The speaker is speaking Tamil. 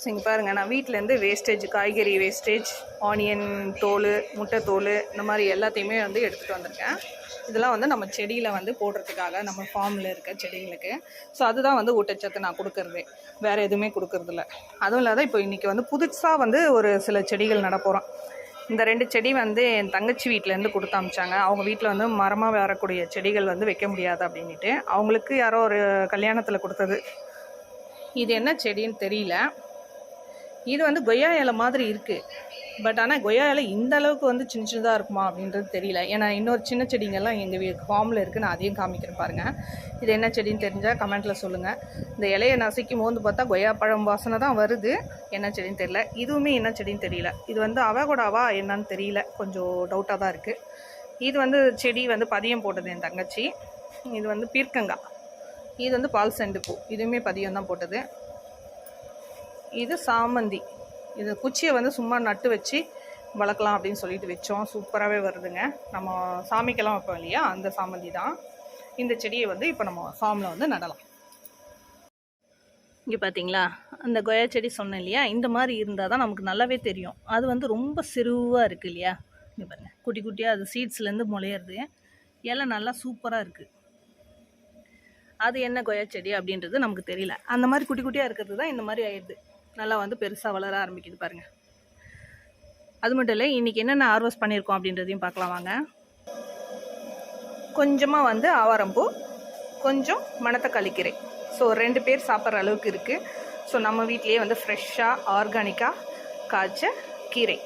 இங்கே பாருங்கள், நான் வீட்டிலேருந்து வேஸ்டேஜ், காய்கறி வேஸ்டேஜ், ஆனியன் தோல், முட்டை தோல், இந்த மாதிரி எல்லாத்தையுமே வந்து எடுத்துகிட்டு வந்திருக்கேன். இதெல்லாம் வந்து நம்ம செடியில் வந்து போடுறதுக்காக, நம்ம ஃபார்மில் இருக்க செடிங்களுக்கு. ஸோ அதுதான் வந்து ஊட்டச்சத்து நான் கொடுக்குறது, வேறு எதுவுமே கொடுக்குறதில்ல. அதுவும் இல்லாத இப்போ இன்றைக்கி வந்து புதுசாக வந்து ஒரு சில செடிகள் நட போகிறோம். இந்த 2 செடி வந்து என் தங்கச்சி வீட்டிலேருந்து கொடுத்து அமிச்சாங்க. அவங்க வீட்டில் வந்து மரமாக வரக்கூடிய செடிகள் வந்து வைக்க முடியாது அப்படின்ட்டு, அவங்களுக்கு யாரோ ஒரு கல்யாணத்தில் கொடுத்தது. இது என்ன செடின்னு தெரியல. இது வந்து கொய்யா இலை மாதிரி இருக்குது. பட் ஆனால் கொய்யா இலை இந்த அளவுக்கு வந்து சின்ன சின்னதாக இருக்குமா அப்படின்றது தெரியல. ஏன்னா இன்னொரு சின்ன செடிங்கெல்லாம் எங்கள் ஃபார்மில் இருக்குது. நான் அதையும் காமிக்கிறேன் பாருங்கள். இது என்ன செடின்னு தெரிஞ்சால் கமெண்ட்டில் சொல்லுங்கள். இந்த இலையை நசுக்கி மோந்து பார்த்தா கொய்யா பழம் வாசனை தான் வருது. என்ன செடின்னு தெரியல. இதுவுமே என்ன செடின்னு தெரியல. இது வந்து அவகோடாவா என்னன்னு தெரியல. கொஞ்சம் டவுட்டாக தான் இருக்குது. இது வந்து செடி வந்து பதியம் போட்டது என் தங்கச்சி. இது வந்து பீர்க்கங்காய். இது வந்து பால் செண்டுப்பூ. இதுவுமே பதியம் தான் போட்டது. இது சாமந்தி. இது குச்சியை வந்து சும்மா நட்டு வச்சு வளர்க்கலாம் அப்படின்னு சொல்லிட்டு வச்சோம். சூப்பராகவே வருதுங்க. நம்ம சாமிக்கெல்லாம் வைப்போம் இல்லையா, அந்த சாமந்தி தான். இந்த செடியை வந்து இப்போ நம்ம ஃபார்மில் வந்து நடலாம். இங்கே பார்த்தீங்களா, அந்த கொய்யா செடி சொன்னேன் இல்லையா, இந்த மாதிரி இருந்தால் தான் நமக்கு நல்லாவே தெரியும். அது வந்து ரொம்ப சிறுவாக இருக்குது இல்லையா. இங்கே பாருங்கள், குட்டி குட்டியாக அது சீட்ஸ்லேருந்து முளையிறது. இலை நல்லா சூப்பராக இருக்குது. அது என்ன கொய்யா செடி அப்படின்றது நமக்கு தெரியல. அந்த மாதிரி குட்டி குட்டியாக இருக்கிறது தான் இந்த மாதிரி ஆயிடுது. நல்லா வந்து பெருசாக வளர ஆரம்பிக்குது பாருங்கள். அது மட்டும் இல்லை, இன்றைக்கி என்னென்ன ஹார்வெஸ்ட் பண்ணியிருக்கோம் அப்படின்றதையும் பார்க்கலாம் வாங்க. கொஞ்சமாக வந்து ஆவாரம்பூ, கொஞ்சம் மணத்தக்காளி கீரை. ஸோ 2 பேர் சாப்பிட்ற அளவுக்கு இருக்குது. ஸோ நம்ம வீட்டிலேயே வந்து ஃப்ரெஷ்ஷாக ஆர்கானிக்காக காய்ச்ச கீரை.